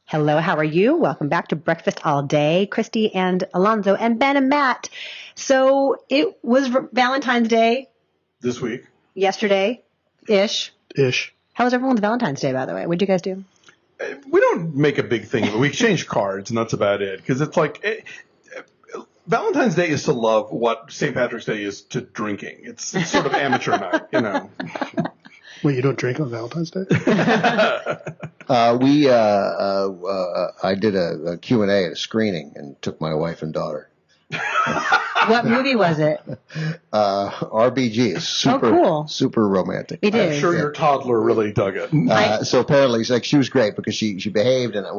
Hello, how are you? Welcome back to Breakfast All Day. Christy and Alonso and Ben and Matt. So it was Valentine's Day. This week. Yesterday-ish. Ish. How was everyone's Valentine's Day, by the way? What did you guys do? We don't make a big thing of it. We exchange cards, and that's about it. Because it's like Valentine's Day is to love what St. Patrick's Day is to drinking. It's sort of amateur night, you know. Wait, you don't drink on Valentine's Day? I did a Q&A at a screening and took my wife and daughter. What movie was it? RBG is super romantic. It is. I'm sure your toddler really dug it. So apparently, she was great because she behaved, and I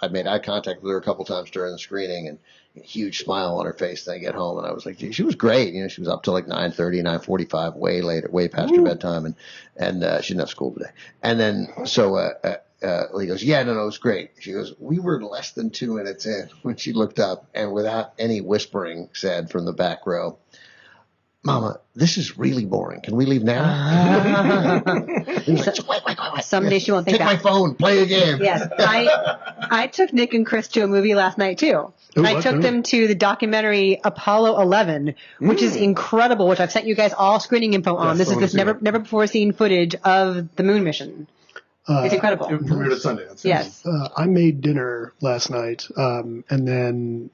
made eye contact with her a couple times during the screening, and a huge smile on her face. Then I get home, and I was like, she was great. You know, she was up till like 9:30, 9:45, way later, way past her bedtime, and she didn't have school today. And then he goes, yeah, no, it was great. She goes, we were less than 2 minutes in when she looked up and without any whispering said from the back row, Mama, this is really boring. Can we leave now? Wait. Someday she won't think Take my phone, play a game. Yes. I took Nick and Chris to a movie last night, too. I took them to the documentary Apollo 11, which is incredible, which I've sent you guys all screening info on. This is this never before seen footage of the moon mission. It's incredible. It premiered at Sundance. Yes. I made dinner last night, and then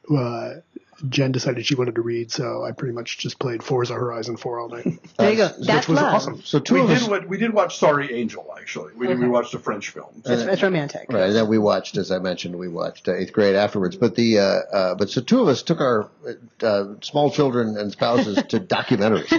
Jen decided she wanted to read, so I pretty much just played Forza Horizon 4 all night. There you go. That's which was love. awesome. So We did watch Sorry Angel, actually. We watched a French film. It's romantic. Right, and then we watched, as I mentioned, Eighth Grade afterwards. But so two of us took our small children and spouses to documentaries.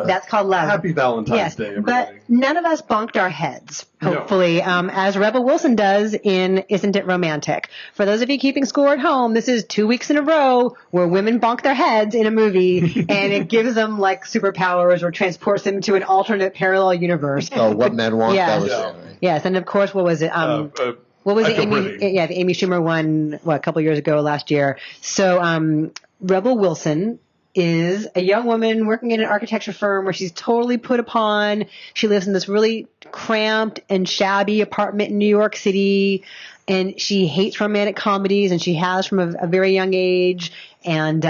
That's called love. Happy Valentine's Day, everybody. But none of us bonked our heads, hopefully, as Rebel Wilson does in Isn't It Romantic? For those of you keeping score at home, this is 2 weeks in a row where women bonk their heads in a movie, and it gives them like superpowers or transports them to an alternate parallel universe. Oh, What Men Want? Yeah. That was it. Yes, and of course, what was it? What was it? The Amy Schumer one, a couple years ago last year. So Rebel Wilson is a young woman working in an architecture firm where she's totally put upon. She lives in this really cramped and shabby apartment in New York City, and she hates romantic comedies, and she has from a very young age. And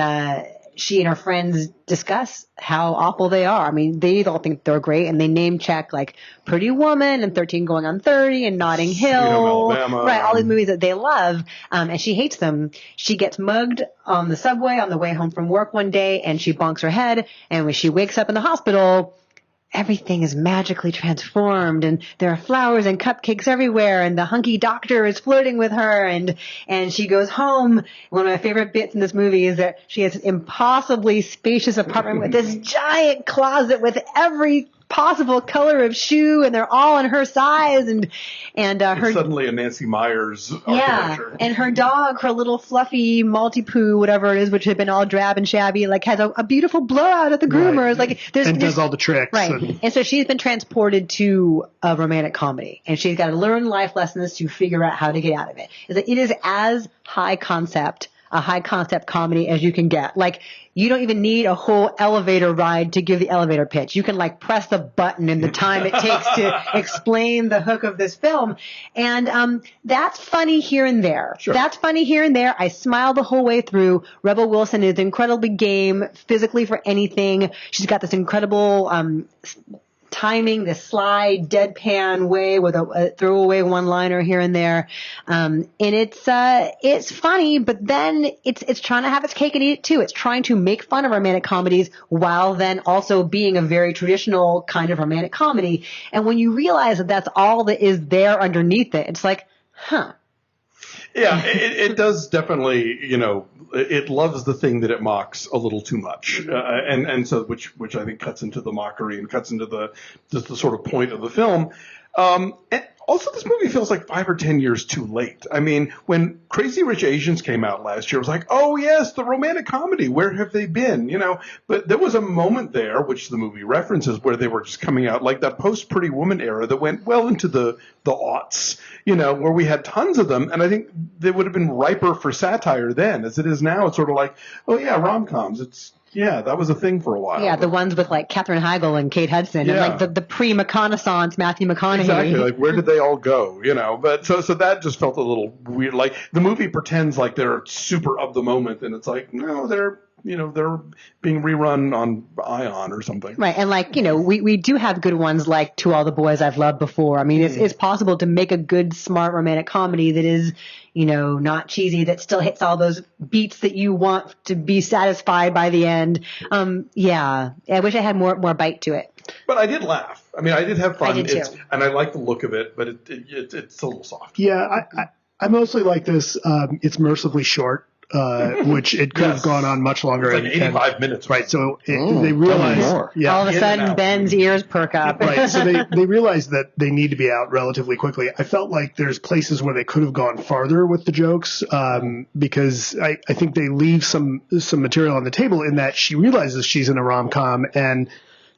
she and her friends discuss how awful they are. I mean, they all think they're great, and they name check like Pretty Woman and 13 Going on 30 and Notting Hill. Alabama. Right, all these movies that they love, and she hates them. She gets mugged on the subway on the way home from work one day, and she bonks her head, and when she wakes up in the hospital, everything is magically transformed, and there are flowers and cupcakes everywhere, and the hunky doctor is flirting with her, and she goes home. One of my favorite bits in this movie is that she has an impossibly spacious apartment with this giant closet with every possible color of shoe, and they're all in her size, and her suddenly a Nancy Myers architecture. And her dog, her little fluffy Maltipoo, whatever it is, which had been all drab and shabby, like has a beautiful blowout at the groomers, right. Does all the tricks, right? And so she's been transported to a romantic comedy, and she's got to learn life lessons to figure out how to get out of it. It is as a high concept comedy as you can get. Like, you don't even need a whole elevator ride to give the elevator pitch. You can like press the button in the time it takes to explain the hook of this film. And that's funny here and there. Sure. That's funny here and there. I smiled the whole way through. Rebel Wilson is incredibly game physically for anything. She's got this incredible timing, this sly, deadpan way with a throwaway one-liner here and there, and it's funny, but then it's trying to have its cake and eat it too. It's trying to make fun of romantic comedies while then also being a very traditional kind of romantic comedy. And when you realize that that's all that is there underneath it, it's like, huh. Yeah, it does definitely, it loves the thing that it mocks a little too much. And so, which I think cuts into the mockery and cuts into the sort of point of the film. And also, this movie feels like 5 or 10 years too late. I mean, when Crazy Rich Asians came out last year, it was like, oh yes, the romantic comedy, where have they been? But there was a moment there, which the movie references, where they were just coming out like that post Pretty Woman era that went well into the aughts, where we had tons of them. And I think they would have been riper for satire then. As it is now, it's sort of like, oh yeah, rom-coms. It's Yeah, that was a thing for a while. Yeah, the ones with like Katherine Heigl and Kate Hudson, and like the pre-McConaissance Matthew McConaughey. Exactly. Like, where did they all go? But so that just felt a little weird. Like the movie pretends like they're super of the moment, and it's like, no, they're being rerun on Ion or something. Right, and like we do have good ones like To All the Boys I've Loved Before. I mean, it's possible to make a good, smart romantic comedy that is not cheesy, that still hits all those beats that you want to be satisfied by the end. I wish I had more bite to it. But I did laugh. I mean, I did have fun. I did too. And I like the look of it, but it's a little soft. Yeah, I mostly like this. It's mercifully short. Which it could have gone on much longer. It's like 85 minutes. Right. So they realize, all of a sudden Ben's ears perk up. Right. So they realize that they need to be out relatively quickly. I felt like there's places where they could have gone farther with the jokes, because I think they leave some material on the table in that she realizes she's in a rom-com and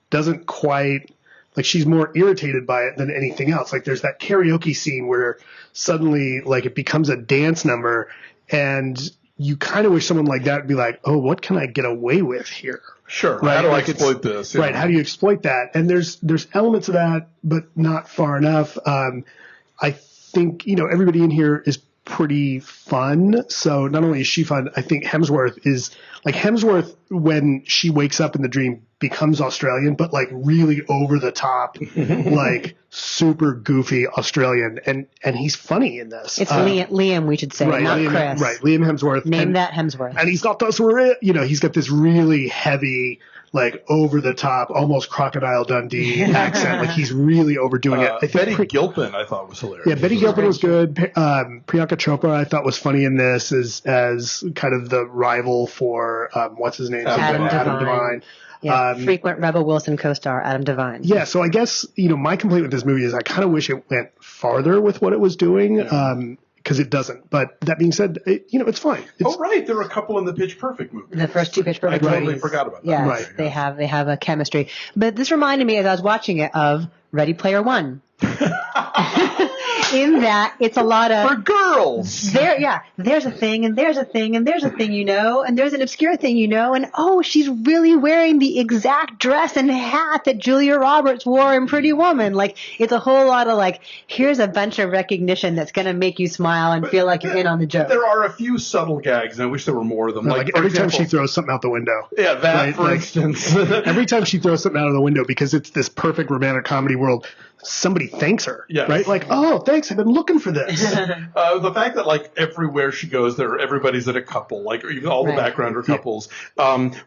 doesn't quite, like, she's more irritated by it than anything else. Like, there's that karaoke scene where suddenly, like, it becomes a dance number, and you kind of wish someone like that would be like, oh, what can I get away with here? Sure. Right? How do I exploit this? Right. How do you exploit that? And there's elements of that, but not far enough. I think, everybody in here is pretty fun. So not only is she fun, I think Hemsworth, when she wakes up in the dream, becomes Australian, but like really over the top, like super goofy Australian. And he's funny in this. It's Liam, we should say, right, not Liam, Chris. Right. Liam Hemsworth. Name that Hemsworth. And he's got this, he's got this really heavy, like over the top, almost Crocodile Dundee accent. Like he's really overdoing it. I think Betty Gilpin, I thought, was hilarious. Yeah, Betty Gilpin was good. Priyanka Chopra, I thought, was funny in this as kind of the rival for what's his name? Adam DeVine. Yeah, frequent Rebel Wilson co-star Adam DeVine. Yeah, so I guess my complaint with this movie is I kind of wish it went farther with what it was doing. Because it doesn't. But that being said, it's fine. Right. There were a couple in the Pitch Perfect movie. The first two Pitch Perfect movies. I movies. totally forgot about that. Yes, right. They have a chemistry. But this reminded me, as I was watching it, of Ready Player One. In that it's a lot of... For girls! There's a thing, and there's a thing, and there's a thing and there's an obscure thing and she's really wearing the exact dress and hat that Julia Roberts wore in Pretty Woman. Like, it's a whole lot of, like, here's a bunch of recognition that's going to make you smile and feel like you're in on the joke. There are a few subtle gags, and I wish there were more of them. Like every time she throws something out the window. Yeah, that, for instance. Every time she throws something out of the window, because it's this perfect romantic comedy world, somebody thanks her. Yes. Right? Like, oh, thanks, I've been looking for this. The fact that, like, everywhere she goes, everybody's at a couple, like, even all the background are couples.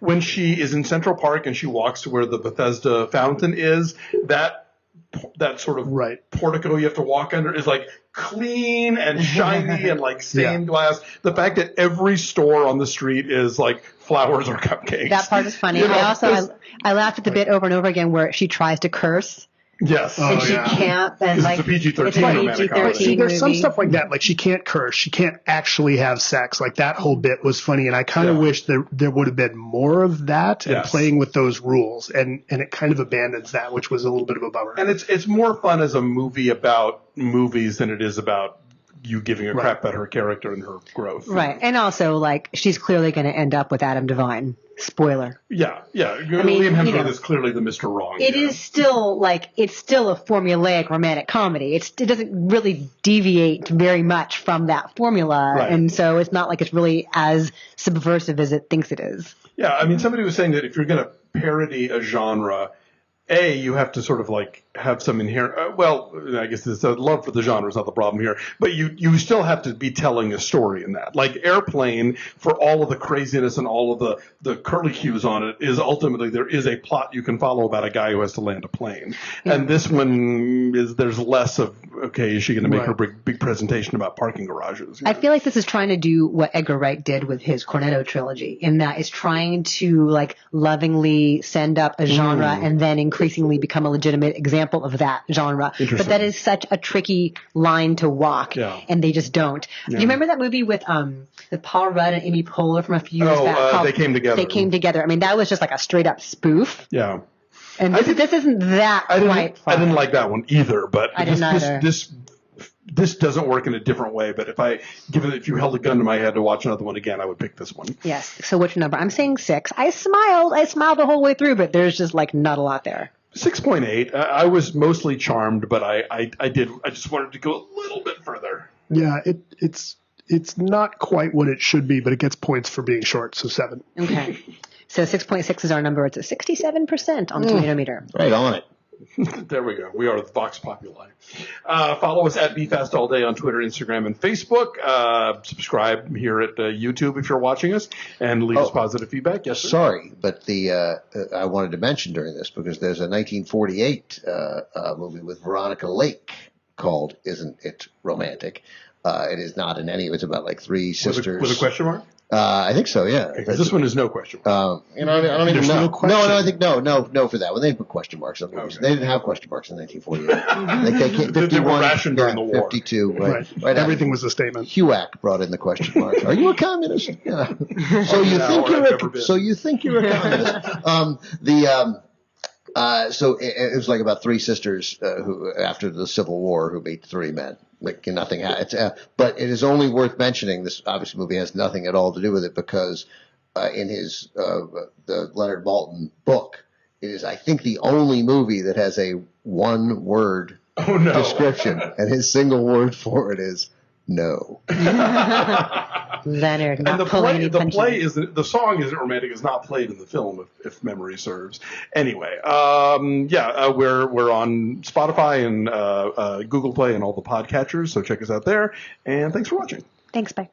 When she is in Central Park and she walks to where the Bethesda fountain is, that sort of portico you have to walk under is, like, clean and shiny and, like, stained glass. The fact that every store on the street is, like, flowers or cupcakes. That part is funny. I laughed at the bit over and over again where she tries to curse. Yes. And she can't. And like, it's a PG-13 it's a PG-13 See, there's some movie. stuff like that. Like, she can't curse. She can't actually have sex. Like, that whole bit was funny. And I kind of wish there would have been more of that and playing with those rules. And it kind of abandons that, which was a little bit of a bummer. And it's more fun as a movie about movies than it is about you giving a crap about her character and her growth. Right. And also, like, she's clearly going to end up with Adam DeVine. Spoiler. Yeah. Liam Hemsworth is clearly the Mr. Wrong. It is still, it's still a formulaic romantic comedy. It doesn't really deviate very much from that formula. Right. And so it's not like it's really as subversive as it thinks it is. Yeah. I mean, somebody was saying that if you're going to parody a genre, you have to sort of like have some inherent, I guess this love for the genre is not the problem here, but you still have to be telling a story in that. Like Airplane, for all of the craziness and all of the curlicues on it, is ultimately there is a plot you can follow about a guy who has to land a plane. Yeah. And this one there's less of, okay, is she going to make her big presentation about parking garages? I feel like this is trying to do what Edgar Wright did with his Cornetto trilogy, in that it's trying to like lovingly send up a genre and then increasingly become a legitimate example of that genre. But that is such a tricky line to walk, and they just don't. Do you remember that movie with Paul Rudd and Amy Poehler from a few years back? They Came Together. They Came Together. I mean, that was just like a straight up spoof. Yeah. And this isn't that quite fun. I didn't like that one either, but I didn't either. This this doesn't work in a different way. But if you held a gun to my head to watch another one again, I would pick this one. Yes. So which number? I'm saying 6. I smiled the whole way through, but there's just like not a lot there. 6.8. I was mostly charmed, but I just wanted to go a little bit further. Yeah, it's not quite what it should be, but it gets points for being short, so 7. Okay. So 6.6 is our number. It's a 67% on the tomato meter. Right on it. There we go. We are the Vox Populi. Follow us at BeFastAllDay on Twitter, Instagram, and Facebook. Subscribe here at YouTube if you're watching us, and leave us positive feedback. Yes, sir? Sorry, but I wanted to mention during this because there's a 1948 movie with Veronica Lake called "Isn't It Romantic?" It is not in any. It's about like 3 sisters. With a question mark? I think so, yeah. Okay, this one is no question mark. I don't even know. No, I think no for that one. They put question marks on movies. Okay. They didn't have question marks in 1948. They were rationed during the war. 52, right. Everything was a statement. HUAC brought in the question mark. Are you a communist? Yeah. So you think you're a communist? So it was like about 3 sisters who, after the Civil War, who meet 3 men. Like nothing. But it is only worth mentioning. This obviously movie has nothing at all to do with it because in his the Leonard Maltin book, it is I think the only movie that has a 1-word description, and his single word for it is no. Leonard, and the song "Isn't Romantic" is not played in the film, if memory serves. Anyway, we're on Spotify and Google Play and all the podcatchers, so check us out there. And thanks for watching. Thanks, bye.